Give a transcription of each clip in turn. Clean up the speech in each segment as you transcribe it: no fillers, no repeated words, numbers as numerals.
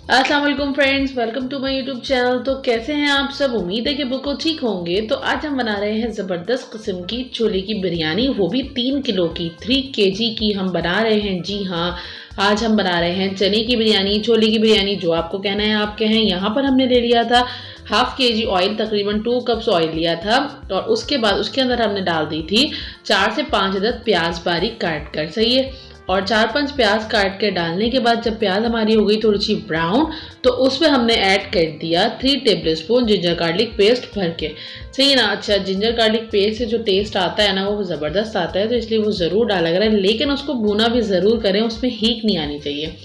अस्सलाम वालेकुम friends, welcome to my YouTube channel. तो कैसे हैं आप सब? उम्मीद है कि बिल्कुल ठीक होंगे। तो आज हम बना रहे हैं ज़बरदस्त किस्म की छोले की बिरयानी, वो भी 3 किलो की, 3 केजी की हम बना रहे हैं। जी हाँ, आज हम बना रहे हैं चने की बिरयानी, छोले की बिरयानी, जो आपको कहना है आप कहें। यहाँ पर हमने ले लिया था हाफ केजी ऑयल, तकरीबन 2 कप्स ऑयल लिया था। और उसके बाद उसके अंदर हमने डाल दी थी 4 से 5 अदद प्याज बारीक काट कर। सही है। और 4-5 प्याज काट के डालने के बाद जब प्याज हमारी हो गई थोड़ी सी ब्राउन, तो उसमें हमने ऐड कर दिया 3 table spoon ginger garlic paste भर के। सही है ना। अच्छा, जिंजर गार्लिक पेस्ट से जो टेस्ट आता है ना वो ज़बरदस्त आता है, तो इसलिए वो ज़रूर डाला करें, लेकिन उसको भूना भी ज़रूर करें, उसमें हीक नहीं आनी चाहिए।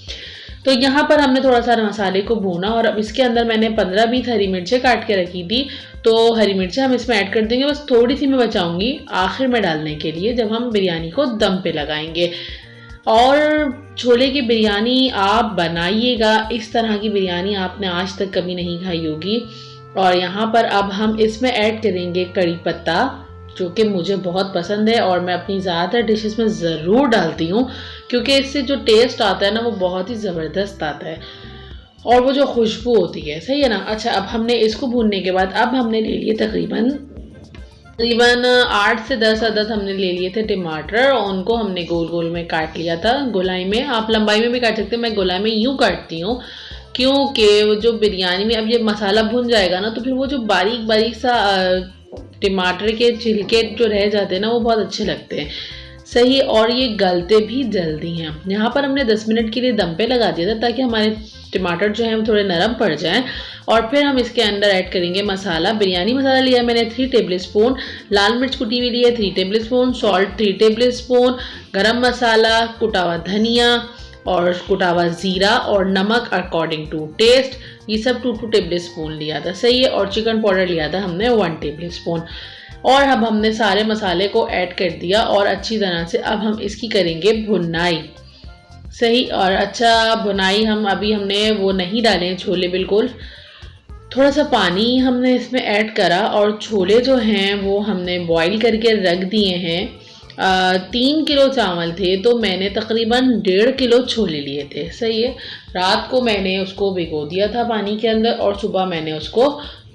तो यहाँ पर हमने थोड़ा सा मसाले को भूना और अब इसके अंदर मैंने 15-20 हरी मिर्चें काट के रखी थी। तो हरी मिर्चें हम इसमें ऐड कर देंगे, बस थोड़ी सी मैं बचाऊंगी आखिर में डालने के लिए, जब हम बिरयानी को दम पे लगाएंगे। और छोले की बिरयानी आप बनाइएगा, इस तरह की बिरयानी आपने आज तक कभी नहीं खाई होगी। और यहाँ पर अब हम इसमें ऐड करेंगे कड़ी पत्ता, जो कि मुझे बहुत पसंद है और मैं अपनी ज़्यादातर डिशेस में ज़रूर डालती हूँ, क्योंकि इससे जो टेस्ट आता है ना वो बहुत ही ज़बरदस्त आता है, और वो जो खुशबू होती है। सही है ना। अच्छा, अब हमने इसको भूनने के बाद अब हमने ले लिए तकरीबन 8 से 10 अदद हमने ले लिए थे टमाटर, और उनको हमने गोल गोल में काट लिया था। गोलाई में, आप लंबाई में भी काट सकते हैं, मैं गोलाई में यूँ काटती हूँ क्योंकि वो जो बिरयानी में अब ये मसाला भुन जाएगा ना, तो फिर वो जो बारीक बारीक सा टमाटर के छिलके जो रह जाते हैं ना वो बहुत अच्छे लगते हैं। सही। और ये गलते भी जल्दी हैं। यहाँ पर हमने 10 मिनट के लिए दम पे लगा दिया था ताकि हमारे टमाटर जो है वो थोड़े नरम पड़ जाएं। और फिर हम इसके अंदर ऐड करेंगे मसाला। बिरयानी मसाला लिया मैंने 3 टेबल स्पून, लाल मिर्च कुटी हुई ली है 3 table spoon, salt 3 table spoon, गरम मसाला, कुटा हुआ धनिया और कुटा हुआ ज़ीरा, और नमक अकॉर्डिंग टू टेस्ट, ये सब 2 टेबल स्पून लिया था। सही है। और चिकन पाउडर लिया था हमने 1 टेबल स्पून। और अब हमने सारे मसाले को ऐड कर दिया और अच्छी तरह से अब हम इसकी करेंगे भुनाई। सही। और अच्छा, भुनाई हमने वो नहीं डाले हैं छोले, बिल्कुल थोड़ा सा पानी हमने इसमें ऐड करा, और छोले जो हैं वो हमने बॉईल करके रख दिए हैं। 3 किलो चावल थे तो मैंने तकरीबन 1.5 किलो छोले लिए थे। सही है। रात को मैंने उसको भिगो दिया था पानी के अंदर और सुबह मैंने उसको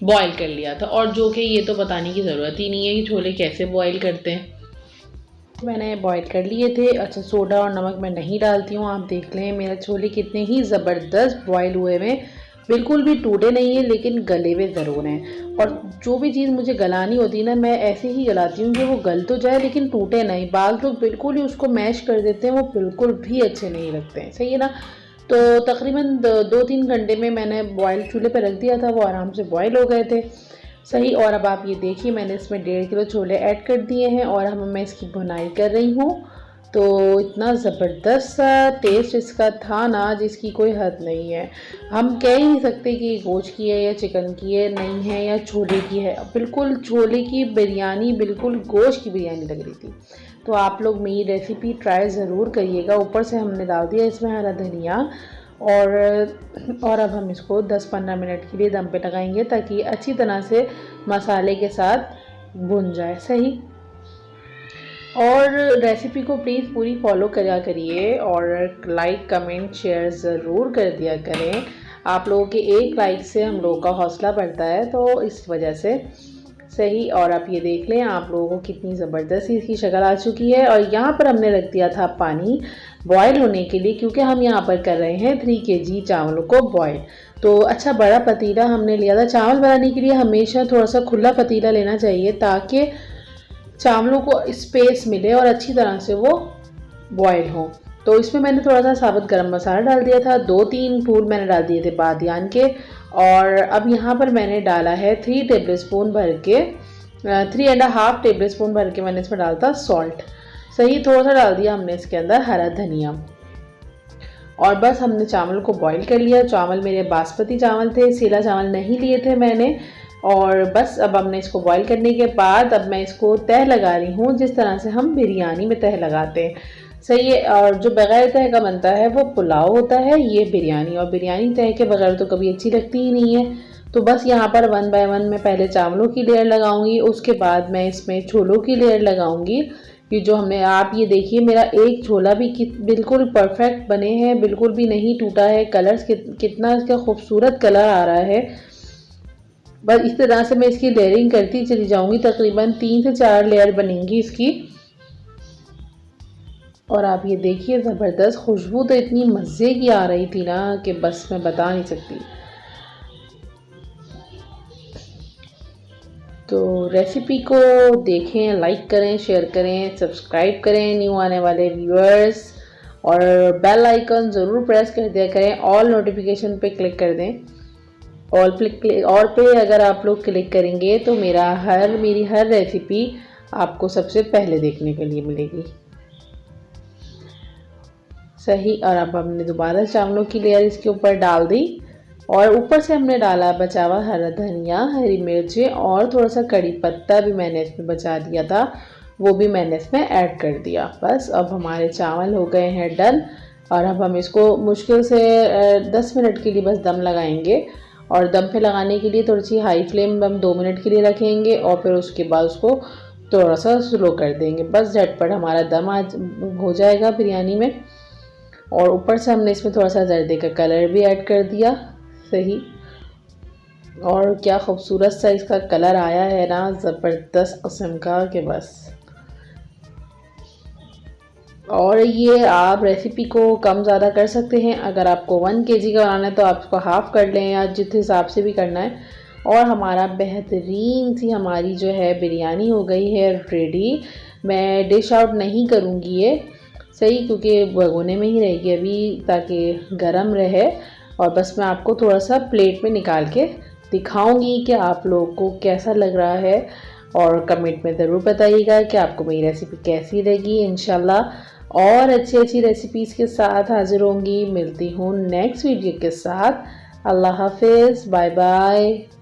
बॉईल कर लिया था, और जो कि ये तो बताने की ज़रूरत ही नहीं है कि छोले कैसे बॉईल करते हैं। मैंने बॉईल कर लिए थे। अच्छा, सोडा और नमक मैं नहीं डालती हूँ। आप देख लें मेरे छोले कितने ही ज़बरदस्त बॉईल हुए हुए, बिल्कुल भी टूटे नहीं है, लेकिन गले हुए ज़रूर हैं। और जो भी चीज़ मुझे गलानी होती है ना, मैं ऐसे ही गलाती हूँ कि वो गल तो जाए लेकिन टूटे नहीं। बाल तो बिल्कुल ही उसको मैश कर देते हैं, वो बिल्कुल भी अच्छे नहीं लगते हैं। सही है ना। तो तकरीबन 2-3 घंटे में मैंने बॉयल चूल्हे पर रख दिया था, वो आराम से बॉयल हो गए थे। सही। और अब आप ये देखिए मैंने इसमें 1.5 किलो छोले ऐड कर दिए हैं और अब मैं इसकी भुनाई कर रही हूँ। तो इतना ज़बरदस्त सा टेस्ट इसका था ना, जिसकी कोई हद नहीं है। हम कह ही नहीं सकते कि गोश्त की है या चिकन की है, नहीं है, या छोले की है। बिल्कुल छोले की बिरयानी बिल्कुल गोश्त की बिरयानी लग रही थी। तो आप लोग मेरी रेसिपी ट्राई ज़रूर करिएगा। ऊपर से हमने डाल दिया इसमें हरा धनिया, और अब हम इसको 10-15 मिनट के लिए दम पे लगाएंगे ताकि अच्छी तरह से मसाले के साथ भुन जाए। सही। और रेसिपी को प्लीज़ पूरी फॉलो करा करिए और लाइक कमेंट शेयर ज़रूर कर दिया करें। आप लोगों के एक लाइक से हम लोगों का हौसला बढ़ता है, तो इस वजह से। सही। और आप ये देख लें आप लोगों को कितनी ज़बरदस्त इसकी शक्ल आ चुकी है। और यहाँ पर हमने रख दिया था पानी बॉयल होने के लिए, क्योंकि हम यहाँ पर कर रहे हैं 3 केजी चावलों को बॉयल। तो अच्छा, बड़ा पतीला हमने लिया था। चावल बनाने के लिए हमेशा थोड़ा सा खुला पतीला लेना चाहिए ताकि चावलों को स्पेस मिले और अच्छी तरह से वो बॉयल हो। तो इसमें मैंने थोड़ा सा साबुत गरम मसाला डाल दिया था, 2-3 फूल मैंने डाल दिए थे बादियान के। और अब यहाँ पर मैंने डाला है 3 टेबल स्पून भर के, 3.5 टेबल स्पून भर के मैंने इसमें डाला था सॉल्ट। सही। थोड़ा सा डाल दिया हमने इसके अंदर हरा धनिया, और बस हमने चावल को बॉईल कर लिया। चावल मेरे बासमती चावल थे, सेला चावल नहीं लिए थे मैंने। और बस अब हमने इसको बॉईल करने के बाद अब मैं इसको तह लगा रही हूँ, जिस तरह से हम बिरयानी में तह लगाते हैं। सही है। और जो बगैर तह का बनता है वो पुलाव होता है, ये बिरयानी, और बिरयानी तह के बगैर तो कभी अच्छी लगती ही नहीं है। तो बस यहाँ पर 1 बाय 1 मैं पहले चावलों की लेयर लगाऊंगी, उसके बाद मैं इसमें छोलों की लेयर लगाऊंगी। कि जो हमने, आप ये देखिए मेरा एक छोला भी बिल्कुल परफेक्ट बने हैं, बिल्कुल भी नहीं टूटा है। कलर्स कितना इसका खूबसूरत कलर आ रहा है। बस इस तरह से मैं इसकी लेयरिंग करती चली जाऊंगी, तकरीबन 3 से 4 लेयर बनेंगी इसकी। और आप ये देखिए ज़बरदस्त खुशबू तो इतनी मज़े की आ रही थी ना कि बस मैं बता नहीं सकती। तो रेसिपी को देखें, लाइक करें, शेयर करें, सब्सक्राइब करें न्यू आने वाले व्यूअर्स, और बेल आइकन ज़रूर प्रेस कर दिया करें, ऑल नोटिफिकेशन पे क्लिक कर दें। ऑल पे अगर आप लोग क्लिक करेंगे तो मेरी हर रेसिपी आपको सबसे पहले देखने के लिए मिलेगी। सही। और अब हमने दोबारा चावलों की लेयर इसके ऊपर डाल दी, और ऊपर से हमने डाला बचा हुआ हरा धनिया, हरी मिर्चें, और थोड़ा सा कड़ी पत्ता भी मैंने इसमें बचा दिया था, वो भी मैंने इसमें ऐड कर दिया। बस अब हमारे चावल हो गए हैं डन। और अब हम इसको मुश्किल से 10 मिनट के लिए बस दम लगाएंगे। और दम पे लगाने के लिए थोड़ी सी हाई फ्लेम हम 2 मिनट के लिए रखेंगे, और फिर उसके बाद उसको थोड़ा सा स्लो कर देंगे। बस झटपट हमारा दम आज हो जाएगा बिरयानी में। और ऊपर से हमने इसमें थोड़ा सा जर्दे का कलर भी ऐड कर दिया। सही। और क्या खूबसूरत सा इसका कलर आया है ना, ज़बरदस्त किस्म का कि बस। और ये आप रेसिपी को कम ज़्यादा कर सकते हैं। अगर आपको 1 kg का बनाना है तो आप इसको हाफ़ कर लें, या जिस हिसाब से भी करना है। और हमारा बेहतरीन सी हमारी जो है बिरयानी हो गई है रेडी। मैं डिश आउट नहीं करूँगी ये, सही, क्योंकि भगोने में ही रहेगी अभी ताकि गर्म रहे। और बस मैं आपको थोड़ा सा प्लेट में निकाल के दिखाऊंगी कि आप लोगों को कैसा लग रहा है। और कमेंट में ज़रूर बताइएगा कि आपको मेरी रेसिपी कैसी लगी। इंशाल्लाह और अच्छी अच्छी रेसिपीज़ के साथ हाजिर होंगी। मिलती हूँ नेक्स्ट वीडियो के साथ। अल्लाह हाफिज़, बाय बाय।